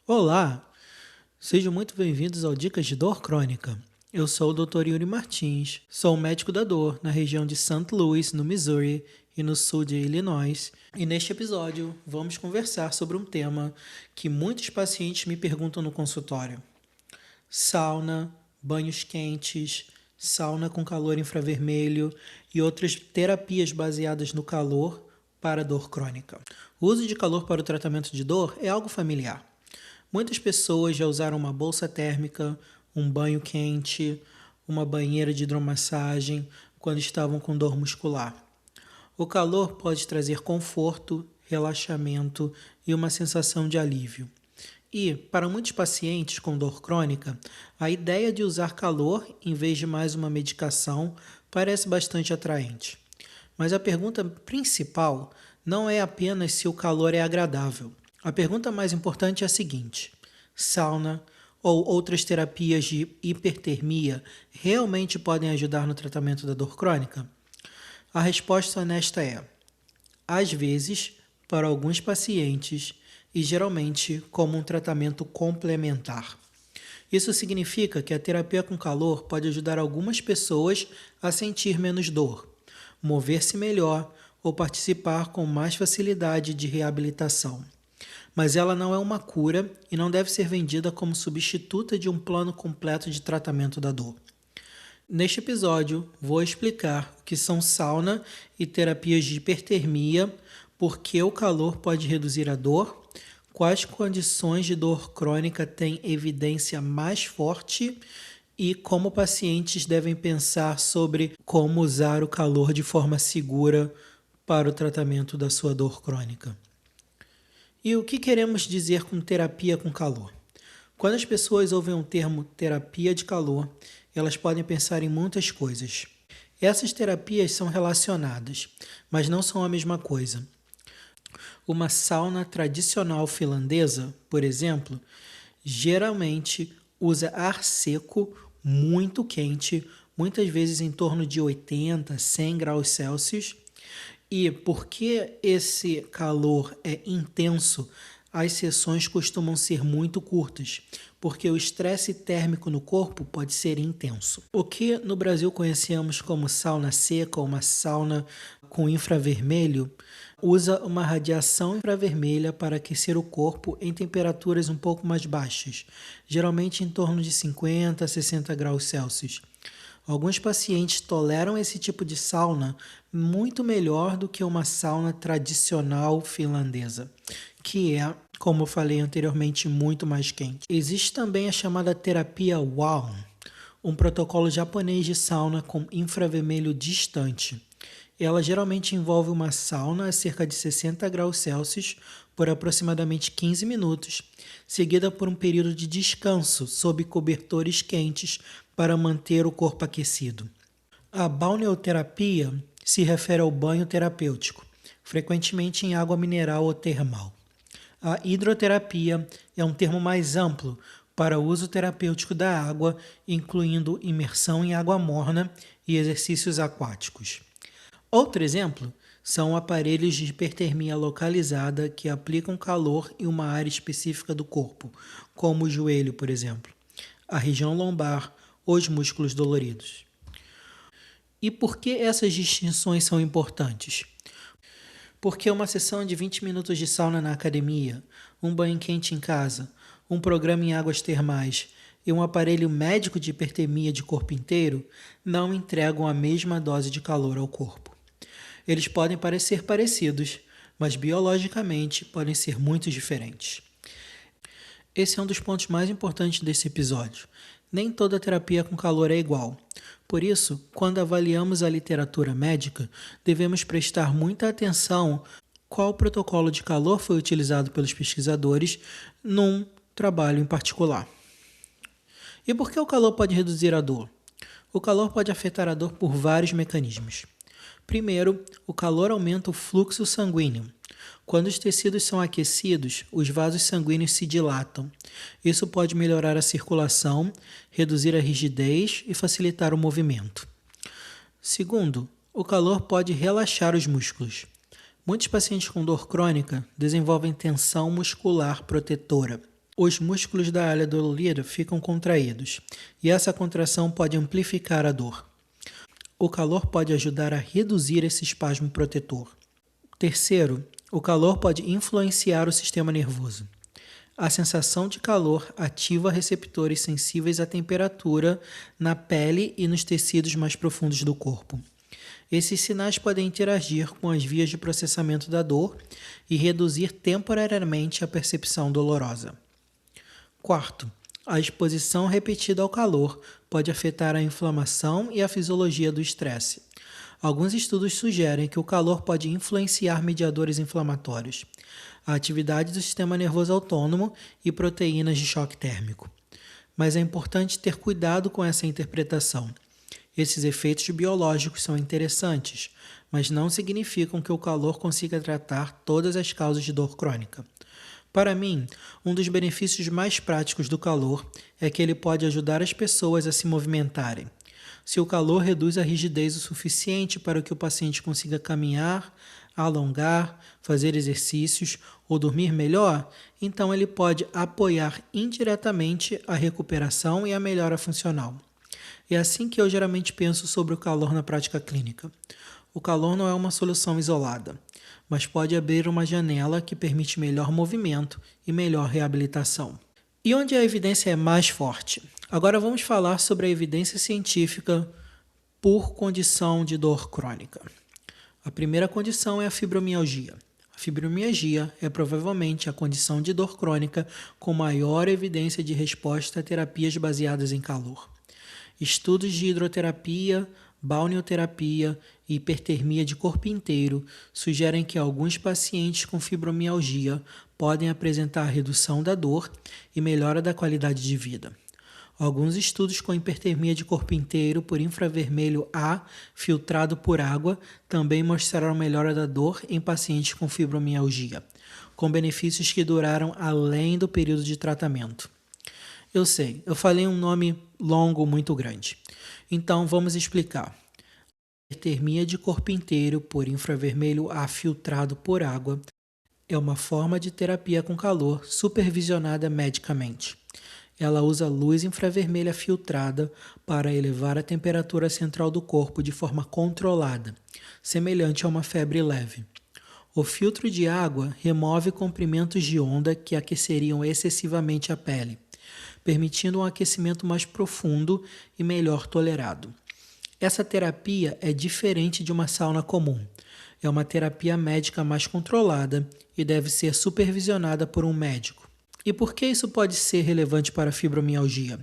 Olá, sejam muito bem-vindos ao Dicas de Dor Crônica. Eu sou o Dr. Yuri Martins, sou um médico da dor na região de St. Louis, no Missouri e no sul de Illinois. E neste episódio vamos conversar sobre um tema que muitos pacientes me perguntam no consultório: sauna, banhos quentes, sauna com calor infravermelho e outras terapias baseadas no calor para dor crônica. O uso de calor para o tratamento de dor é algo familiar. Muitas pessoas já usaram uma bolsa térmica, um banho quente, uma banheira de hidromassagem quando estavam com dor muscular. O calor pode trazer conforto, relaxamento e uma sensação de alívio. E, para muitos pacientes com dor crônica, a ideia de usar calor em vez de mais uma medicação parece bastante atraente. Mas a pergunta principal não é apenas se o calor é agradável. A pergunta mais importante é a seguinte: sauna ou outras terapias de hipertermia realmente podem ajudar no tratamento da dor crônica? A resposta honesta é: às vezes, para alguns pacientes, e geralmente como um tratamento complementar. Isso significa que a terapia com calor pode ajudar algumas pessoas a sentir menos dor, mover-se melhor ou participar com mais facilidade de reabilitação. Mas ela não é uma cura e não deve ser vendida como substituta de um plano completo de tratamento da dor. Neste episódio, vou explicar o que são sauna e terapias de hipertermia, por que o calor pode reduzir a dor, quais condições de dor crônica têm evidência mais forte e como pacientes devem pensar sobre como usar o calor de forma segura para o tratamento da sua dor crônica. E o que queremos dizer com terapia com calor? Quando as pessoas ouvem o termo terapia de calor, elas podem pensar em muitas coisas. Essas terapias são relacionadas, mas não são a mesma coisa. Uma sauna tradicional finlandesa, por exemplo, geralmente usa ar seco muito quente, muitas vezes em torno de 80, 100 graus Celsius. E porque esse calor é intenso, as sessões costumam ser muito curtas, porque o estresse térmico no corpo pode ser intenso. O que no Brasil conhecemos como sauna seca ou uma sauna com infravermelho, usa uma radiação infravermelha para aquecer o corpo em temperaturas um pouco mais baixas, geralmente em torno de 50 a 60 graus Celsius. Alguns pacientes toleram esse tipo de sauna muito melhor do que uma sauna tradicional finlandesa, que é, como eu falei anteriormente, muito mais quente. Existe também a chamada terapia Warm, um protocolo japonês de sauna com infravermelho distante. Ela geralmente envolve uma sauna a cerca de 60 graus Celsius por aproximadamente 15 minutos, seguida por um período de descanso sob cobertores quentes para manter o corpo aquecido. A balneoterapia se refere ao banho terapêutico, frequentemente em água mineral ou termal. A hidroterapia é um termo mais amplo para o uso terapêutico da água, incluindo imersão em água morna e exercícios aquáticos. Outro exemplo são aparelhos de hipertermia localizada que aplicam calor em uma área específica do corpo, como o joelho, por exemplo, a região lombar ou os músculos doloridos. E por que essas distinções são importantes? Porque uma sessão de 20 minutos de sauna na academia, um banho quente em casa, um programa em águas termais e um aparelho médico de hipertermia de corpo inteiro não entregam a mesma dose de calor ao corpo. Eles podem parecer parecidos, mas biologicamente podem ser muito diferentes. Esse é um dos pontos mais importantes desse episódio. Nem toda terapia com calor é igual. Por isso, quando avaliamos a literatura médica, devemos prestar muita atenção qual protocolo de calor foi utilizado pelos pesquisadores num trabalho em particular. E por que o calor pode reduzir a dor? O calor pode afetar a dor por vários mecanismos. Primeiro, o calor aumenta o fluxo sanguíneo. Quando os tecidos são aquecidos, os vasos sanguíneos se dilatam. Isso pode melhorar a circulação, reduzir a rigidez e facilitar o movimento. Segundo, o calor pode relaxar os músculos. Muitos pacientes com dor crônica desenvolvem tensão muscular protetora. Os músculos da área dolorida ficam contraídos, e essa contração pode amplificar a dor. O calor pode ajudar a reduzir esse espasmo protetor. Terceiro, o calor pode influenciar o sistema nervoso. A sensação de calor ativa receptores sensíveis à temperatura na pele e nos tecidos mais profundos do corpo. Esses sinais podem interagir com as vias de processamento da dor e reduzir temporariamente a percepção dolorosa. Quarto, a exposição repetida ao calor pode afetar a inflamação e a fisiologia do estresse. Alguns estudos sugerem que o calor pode influenciar mediadores inflamatórios, a atividade do sistema nervoso autônomo e proteínas de choque térmico. Mas é importante ter cuidado com essa interpretação. Esses efeitos biológicos são interessantes, mas não significam que o calor consiga tratar todas as causas de dor crônica. Para mim, um dos benefícios mais práticos do calor é que ele pode ajudar as pessoas a se movimentarem. Se o calor reduz a rigidez o suficiente para que o paciente consiga caminhar, alongar, fazer exercícios ou dormir melhor, então ele pode apoiar indiretamente a recuperação e a melhora funcional. É assim que eu geralmente penso sobre o calor na prática clínica. O calor não é uma solução isolada, mas pode abrir uma janela que permite melhor movimento e melhor reabilitação. E onde a evidência é mais forte? Agora vamos falar sobre a evidência científica por condição de dor crônica. A primeira condição é a fibromialgia. A fibromialgia é provavelmente a condição de dor crônica com maior evidência de resposta a terapias baseadas em calor. Estudos de hidroterapia, balneoterapia e hipertermia de corpo inteiro sugerem que alguns pacientes com fibromialgia podem apresentar redução da dor e melhora da qualidade de vida. Alguns estudos com hipertermia de corpo inteiro por infravermelho A filtrado por água também mostraram melhora da dor em pacientes com fibromialgia, com benefícios que duraram além do período de tratamento. Eu sei, eu falei um nome longo muito grande. Então vamos explicar. Hipertermia de corpo inteiro por infravermelho A filtrado por água é uma forma de terapia com calor supervisionada medicamente. Ela usa luz infravermelha filtrada para elevar a temperatura central do corpo de forma controlada, semelhante a uma febre leve. O filtro de água remove comprimentos de onda que aqueceriam excessivamente a pele, permitindo um aquecimento mais profundo e melhor tolerado. Essa terapia é diferente de uma sauna comum. É uma terapia médica mais controlada e deve ser supervisionada por um médico. E por que isso pode ser relevante para a fibromialgia?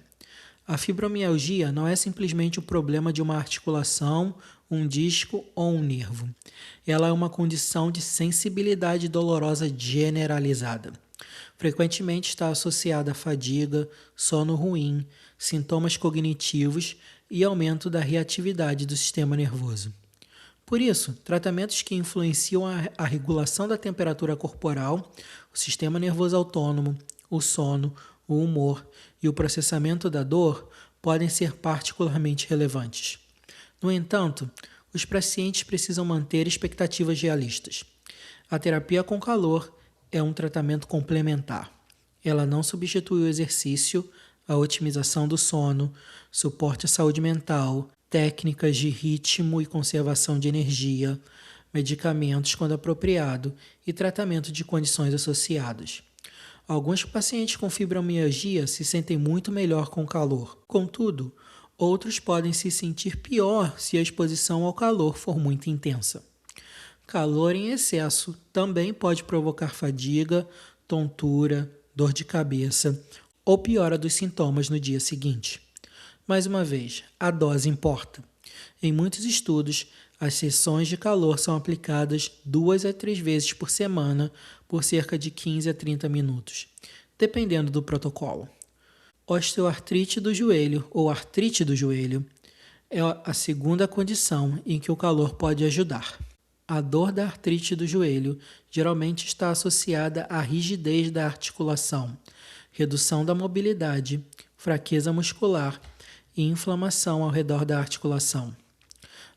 A fibromialgia não é simplesmente o problema de uma articulação, um disco ou um nervo. Ela é uma condição de sensibilidade dolorosa generalizada. Frequentemente está associada a fadiga, sono ruim, sintomas cognitivos e aumento da reatividade do sistema nervoso. Por isso, tratamentos que influenciam a regulação da temperatura corporal, o sistema nervoso autônomo, o sono, o humor e o processamento da dor podem ser particularmente relevantes. No entanto, os pacientes precisam manter expectativas realistas. A terapia com calor é um tratamento complementar. Ela não substitui o exercício, a otimização do sono, suporte à saúde mental, técnicas de ritmo e conservação de energia, medicamentos quando apropriado e tratamento de condições associadas. Alguns pacientes com fibromialgia se sentem muito melhor com o calor. Contudo, outros podem se sentir pior se a exposição ao calor for muito intensa. Calor em excesso também pode provocar fadiga, tontura, dor de cabeça ou piora dos sintomas no dia seguinte. Mais uma vez, a dose importa. Em muitos estudos, as sessões de calor são aplicadas 2 a 3 vezes por semana por cerca de 15 a 30 minutos, dependendo do protocolo. Osteoartrite do joelho ou artrite do joelho é a segunda condição em que o calor pode ajudar. A dor da artrite do joelho geralmente está associada à rigidez da articulação, redução da mobilidade, fraqueza muscular e inflamação ao redor da articulação.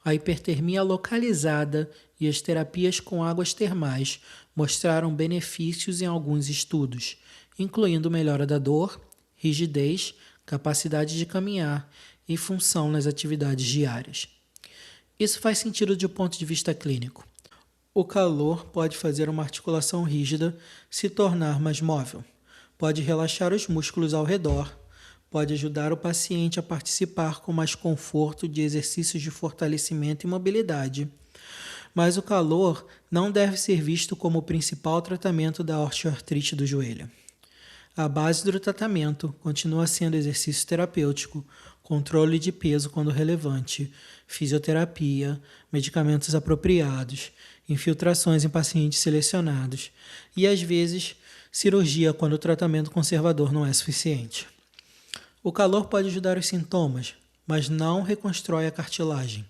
A hipertermia localizada e as terapias com águas termais mostraram benefícios em alguns estudos, incluindo melhora da dor, rigidez, capacidade de caminhar e função nas atividades diárias. Isso faz sentido de um ponto de vista clínico. O calor pode fazer uma articulação rígida se tornar mais móvel, pode relaxar os músculos ao redor, pode ajudar o paciente a participar com mais conforto de exercícios de fortalecimento e mobilidade. Mas o calor não deve ser visto como o principal tratamento da osteoartrite do joelho. A base do tratamento continua sendo exercício terapêutico, controle de peso quando relevante, fisioterapia, medicamentos apropriados, infiltrações em pacientes selecionados e, às vezes, cirurgia quando o tratamento conservador não é suficiente. O calor pode ajudar os sintomas, mas não reconstrói a cartilagem.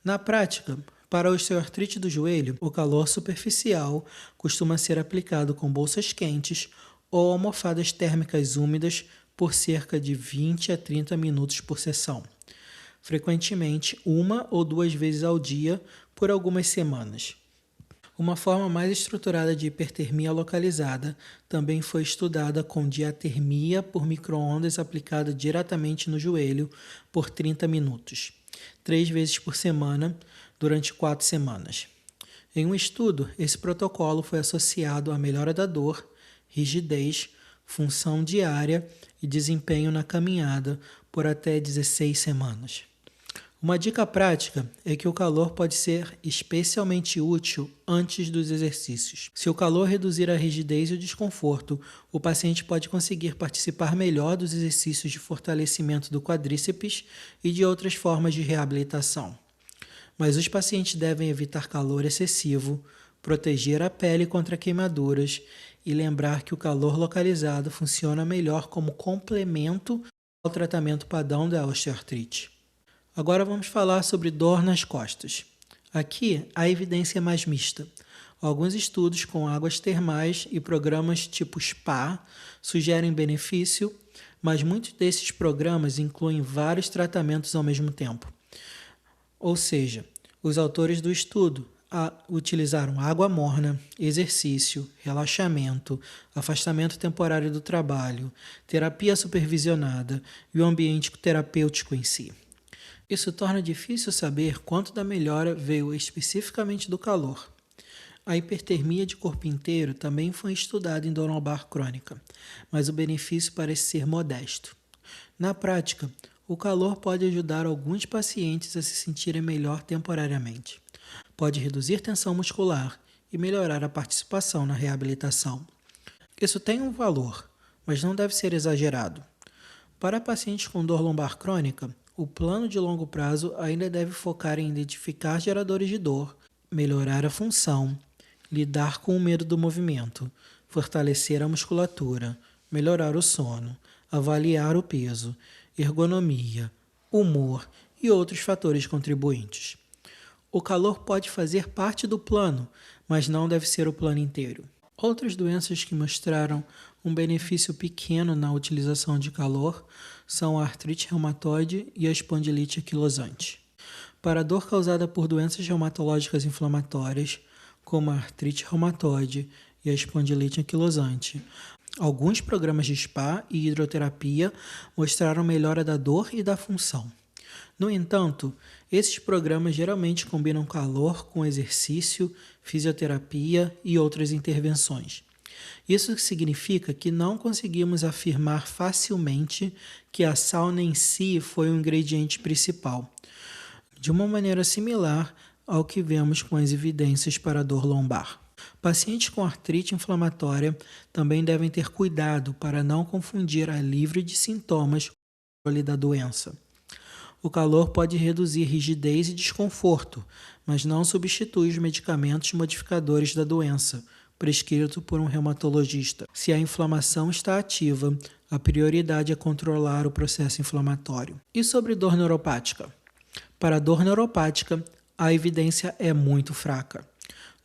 Na prática, para a osteoartrite do joelho, o calor superficial costuma ser aplicado com bolsas quentes ou almofadas térmicas úmidas por cerca de 20 a 30 minutos por sessão, frequentemente 1 ou 2 vezes ao dia por algumas semanas. Uma forma mais estruturada de hipertermia localizada também foi estudada com diatermia por micro-ondas aplicada diretamente no joelho por 30 minutos, 3 vezes por semana, durante 4 semanas. Em um estudo, esse protocolo foi associado à melhora da dor, rigidez, função diária e desempenho na caminhada por até 16 semanas. Uma dica prática é que o calor pode ser especialmente útil antes dos exercícios. Se o calor reduzir a rigidez e o desconforto, o paciente pode conseguir participar melhor dos exercícios de fortalecimento do quadríceps e de outras formas de reabilitação. Mas os pacientes devem evitar calor excessivo, proteger a pele contra queimaduras e lembrar que o calor localizado funciona melhor como complemento ao tratamento padrão da osteoartrite. Agora vamos falar sobre dor nas costas. Aqui a evidência é mais mista. Alguns estudos com águas termais e programas tipo SPA sugerem benefício, mas muitos desses programas incluem vários tratamentos ao mesmo tempo. Ou seja, os autores do estudo utilizaram água morna, exercício, relaxamento, afastamento temporário do trabalho, terapia supervisionada e o ambiente terapêutico em si. Isso torna difícil saber quanto da melhora veio especificamente do calor. A hipertermia de corpo inteiro também foi estudada em dor lombar crônica, mas o benefício parece ser modesto. Na prática, o calor pode ajudar alguns pacientes a se sentirem melhor temporariamente. Pode reduzir tensão muscular e melhorar a participação na reabilitação. Isso tem um valor, mas não deve ser exagerado. Para pacientes com dor lombar crônica, o plano de longo prazo ainda deve focar em identificar geradores de dor, melhorar a função, lidar com o medo do movimento, fortalecer a musculatura, melhorar o sono, avaliar o peso, ergonomia, humor e outros fatores contribuintes. O calor pode fazer parte do plano, mas não deve ser o plano inteiro. Outras doenças que mostraram um benefício pequeno na utilização de calor são a artrite reumatoide e a espondilite anquilosante. Para a dor causada por doenças reumatológicas inflamatórias, como a artrite reumatoide e a espondilite anquilosante, alguns programas de SPA e hidroterapia mostraram melhora da dor e da função. No entanto, esses programas geralmente combinam calor com exercício, fisioterapia e outras intervenções. Isso significa que não conseguimos afirmar facilmente que a sauna em si foi o ingrediente principal, de uma maneira similar ao que vemos com as evidências para a dor lombar. Pacientes com artrite inflamatória também devem ter cuidado para não confundir alívio de sintomas com o controle da doença. O calor pode reduzir rigidez e desconforto, mas não substitui os medicamentos modificadores da doença, prescrito por um reumatologista. Se a inflamação está ativa, a prioridade é controlar o processo inflamatório. E sobre dor neuropática? Para a dor neuropática, a evidência é muito fraca.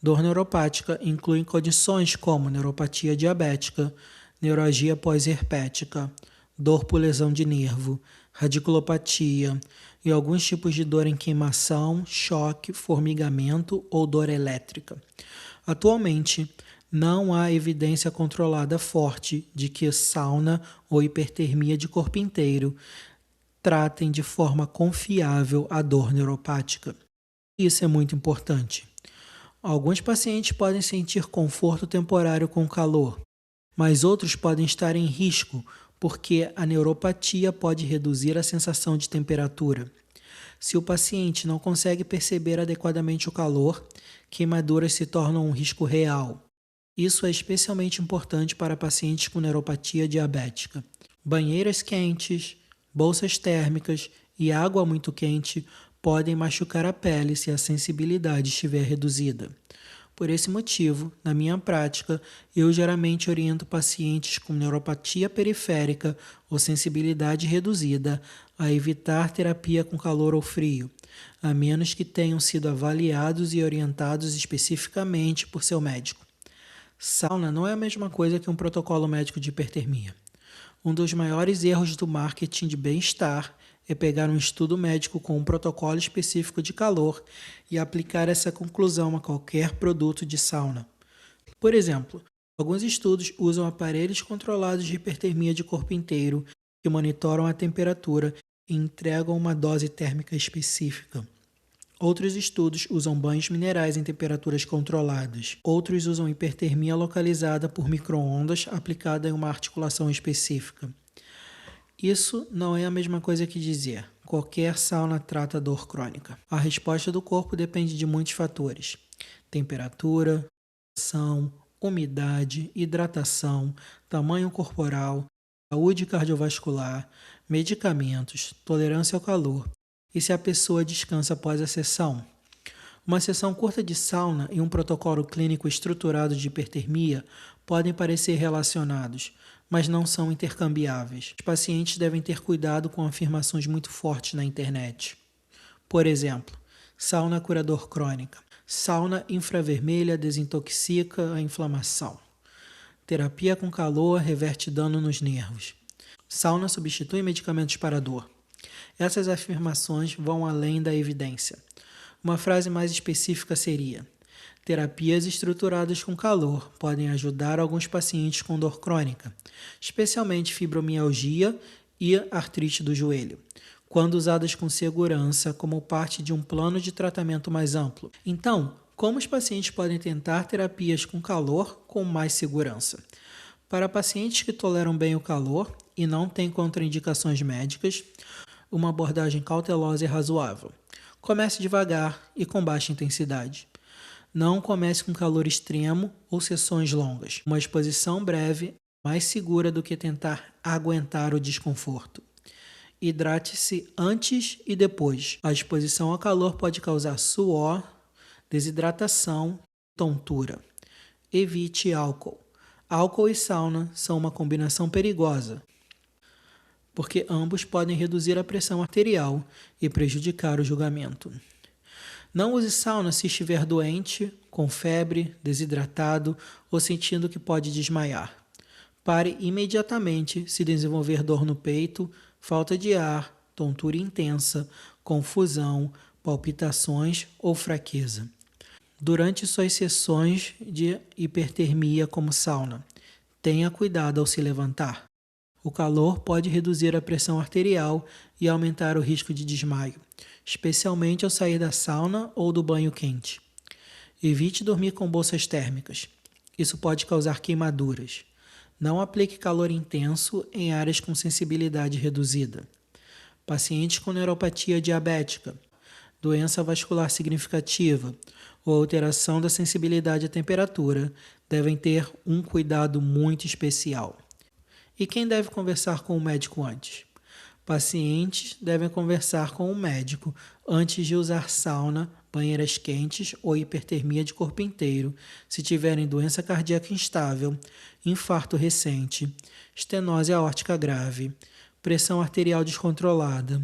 Dor neuropática inclui condições como neuropatia diabética, neuralgia pós-herpética, dor por lesão de nervo, radiculopatia e alguns tipos de dor em queimação, choque, formigamento ou dor elétrica. Atualmente, Não há evidência controlada forte de que sauna ou hipertermia de corpo inteiro tratem de forma confiável a dor neuropática. Isso é muito importante. Alguns pacientes podem sentir conforto temporário com o calor, mas outros podem estar em risco porque a neuropatia pode reduzir a sensação de temperatura. Se o paciente não consegue perceber adequadamente o calor, queimaduras se tornam um risco real. Isso é especialmente importante para pacientes com neuropatia diabética. Banheiras quentes, bolsas térmicas e água muito quente podem machucar a pele se a sensibilidade estiver reduzida. Por esse motivo, na minha prática, eu geralmente oriento pacientes com neuropatia periférica ou sensibilidade reduzida a evitar terapia com calor ou frio, a menos que tenham sido avaliados e orientados especificamente por seu médico. Sauna não é a mesma coisa que um protocolo médico de hipertermia. Um dos maiores erros do marketing de bem-estar é pegar um estudo médico com um protocolo específico de calor e aplicar essa conclusão a qualquer produto de sauna. Por exemplo, alguns estudos usam aparelhos controlados de hipertermia de corpo inteiro que monitoram a temperatura e entregam uma dose térmica específica. Outros estudos usam banhos minerais em temperaturas controladas. Outros usam hipertermia localizada por micro-ondas aplicada em uma articulação específica. Isso não é a mesma coisa que dizer qualquer sauna trata dor crônica. A resposta do corpo depende de muitos fatores: temperatura, pressão, umidade, hidratação, tamanho corporal, saúde cardiovascular, medicamentos, tolerância ao calor e se a pessoa descansa após a sessão. Uma sessão curta de sauna e um protocolo clínico estruturado de hipertermia podem parecer relacionados, mas não são intercambiáveis. Os pacientes devem ter cuidado com afirmações muito fortes na internet. Por exemplo, sauna cura dor crônica. Sauna infravermelha desintoxica a inflamação. Terapia com calor reverte dano nos nervos. Sauna substitui medicamentos para dor. Essas afirmações vão além da evidência. Uma frase mais específica seria: terapias estruturadas com calor podem ajudar alguns pacientes com dor crônica, especialmente fibromialgia e artrite do joelho, quando usadas com segurança como parte de um plano de tratamento mais amplo. Então, como os pacientes podem tentar terapias com calor com mais segurança? Para pacientes que toleram bem o calor e não têm contraindicações médicas, uma abordagem cautelosa e razoável. Comece devagar e com baixa intensidade. Não comece com calor extremo ou sessões longas. Uma exposição breve é mais segura do que tentar aguentar o desconforto. Hidrate-se antes e depois. A exposição a calor pode causar suor, desidratação e tontura. Evite álcool. Álcool e sauna são uma combinação perigosa, porque ambos podem reduzir a pressão arterial e prejudicar o julgamento. Não use sauna se estiver doente, com febre, desidratado ou sentindo que pode desmaiar. Pare imediatamente se desenvolver dor no peito, falta de ar, tontura intensa, confusão, palpitações ou fraqueza. Durante suas sessões de hipertermia como sauna, tenha cuidado ao se levantar. O calor pode reduzir a pressão arterial e aumentar o risco de desmaio, especialmente ao sair da sauna ou do banho quente. Evite dormir com bolsas térmicas. Isso pode causar queimaduras. Não aplique calor intenso em áreas com sensibilidade reduzida. Pacientes com neuropatia diabética, doença vascular significativa ou alteração da sensibilidade à temperatura devem ter um cuidado muito especial. E quem deve conversar com o médico antes? Pacientes devem conversar com o médico antes de usar sauna, banheiras quentes ou hipertermia de corpo inteiro, se tiverem doença cardíaca instável, infarto recente, estenose aórtica grave, pressão arterial descontrolada,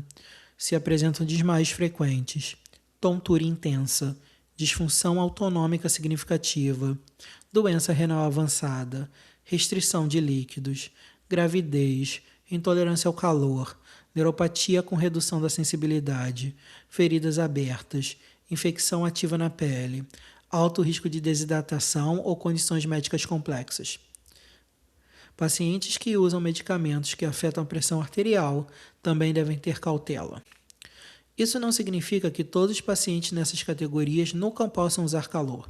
se apresentam desmaios frequentes, tontura intensa, disfunção autonômica significativa, doença renal avançada, restrição de líquidos, gravidez, intolerância ao calor, neuropatia com redução da sensibilidade, feridas abertas, infecção ativa na pele, alto risco de desidratação ou condições médicas complexas. Pacientes que usam medicamentos que afetam a pressão arterial também devem ter cautela. Isso não significa que todos os pacientes nessas categorias nunca possam usar calor.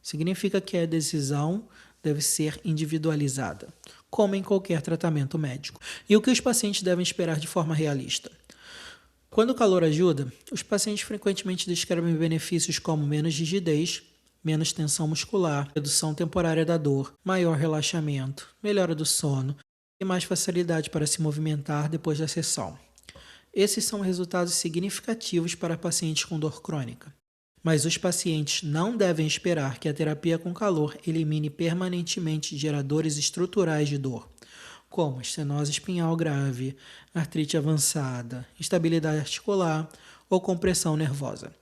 Significa que a decisão deve ser individualizada, como em qualquer tratamento médico. E o que os pacientes devem esperar de forma realista? Quando o calor ajuda, os pacientes frequentemente descrevem benefícios como menos rigidez, menos tensão muscular, redução temporária da dor, maior relaxamento, melhora do sono e mais facilidade para se movimentar depois da sessão. Esses são resultados significativos para pacientes com dor crônica. Mas os pacientes não devem esperar que a terapia com calor elimine permanentemente geradores estruturais de dor, como estenose espinhal grave, artrite avançada, instabilidade articular ou compressão nervosa.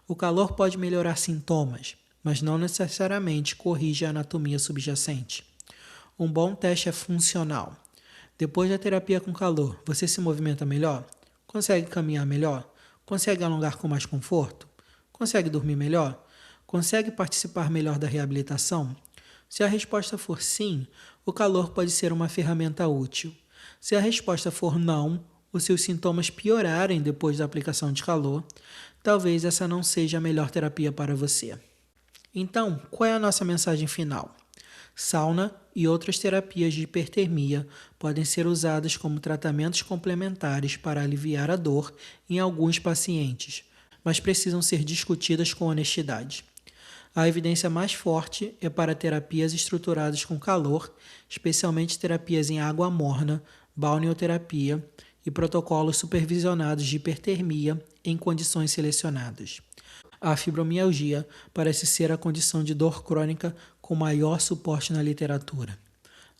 O calor pode melhorar sintomas, mas não necessariamente corrige a anatomia subjacente. Um bom teste é funcional. Depois da terapia com calor, você se movimenta melhor? Consegue caminhar melhor? Consegue alongar com mais conforto? Consegue dormir melhor? Consegue participar melhor da reabilitação? Se a resposta for sim, o calor pode ser uma ferramenta útil. Se a resposta for não, ou se os sintomas piorarem depois da aplicação de calor, talvez essa não seja a melhor terapia para você. Então, qual é a nossa mensagem final? Sauna e outras terapias de hipertermia podem ser usadas como tratamentos complementares para aliviar a dor em alguns pacientes, mas precisam ser discutidas com honestidade. A evidência mais forte é para terapias estruturadas com calor, especialmente terapias em água morna, balneoterapia e protocolos supervisionados de hipertermia em condições selecionadas. A fibromialgia parece ser a condição de dor crônica com maior suporte na literatura.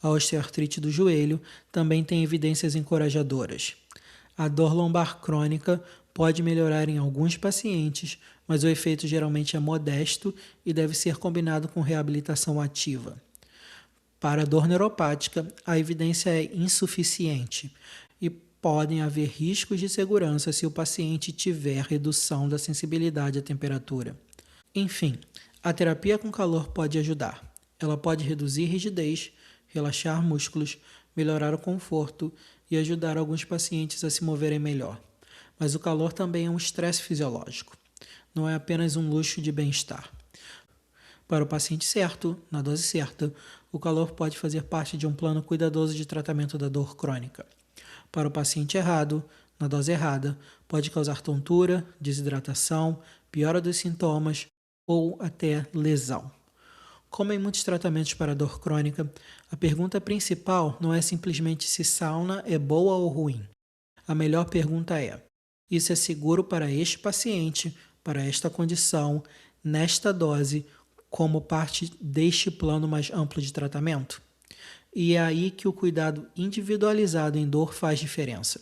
A osteoartrite do joelho também tem evidências encorajadoras. A dor lombar crônica pode melhorar em alguns pacientes, mas o efeito geralmente é modesto e deve ser combinado com reabilitação ativa. Para a dor neuropática, a evidência é insuficiente e podem haver riscos de segurança se o paciente tiver redução da sensibilidade à temperatura. Enfim, a terapia com calor pode ajudar. Ela pode reduzir rigidez, relaxar músculos, melhorar o conforto e ajudar alguns pacientes a se moverem melhor. Mas o calor também é um estresse fisiológico. Não é apenas um luxo de bem-estar. Para o paciente certo, na dose certa, o calor pode fazer parte de um plano cuidadoso de tratamento da dor crônica. Para o paciente errado, na dose errada, pode causar tontura, desidratação, piora dos sintomas ou até lesão. Como em muitos tratamentos para dor crônica, a pergunta principal não é simplesmente se sauna é boa ou ruim. A melhor pergunta é: isso é seguro para este paciente, para esta condição, nesta dose, como parte deste plano mais amplo de tratamento? E é aí que o cuidado individualizado em dor faz diferença.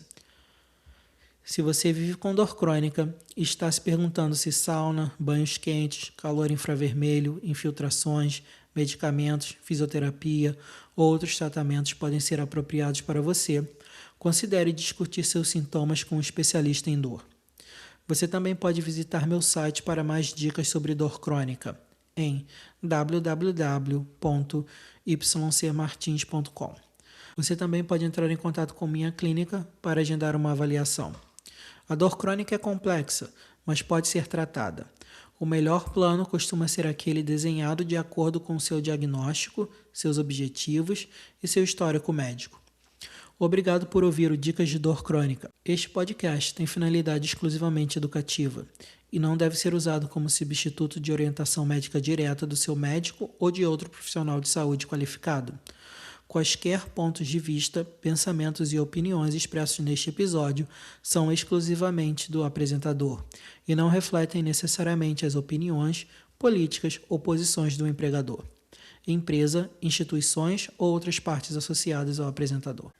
Se você vive com dor crônica e está se perguntando se sauna, banhos quentes, calor infravermelho, infiltrações, medicamentos, fisioterapia ou outros tratamentos podem ser apropriados para você, considere discutir seus sintomas com um especialista em dor. Você também pode visitar meu site para mais dicas sobre dor crônica em www.ycmartins.com. Você também pode entrar em contato com minha clínica para agendar uma avaliação. A dor crônica é complexa, mas pode ser tratada. O melhor plano costuma ser aquele desenhado de acordo com seu diagnóstico, seus objetivos e seu histórico médico. Obrigado por ouvir o Dicas de Dor Crônica. Este podcast tem finalidade exclusivamente educativa e não deve ser usado como substituto de orientação médica direta do seu médico ou de outro profissional de saúde qualificado. Quaisquer pontos de vista, pensamentos e opiniões expressos neste episódio são exclusivamente do apresentador e não refletem necessariamente as opiniões, políticas ou posições do empregador, empresa, instituições ou outras partes associadas ao apresentador.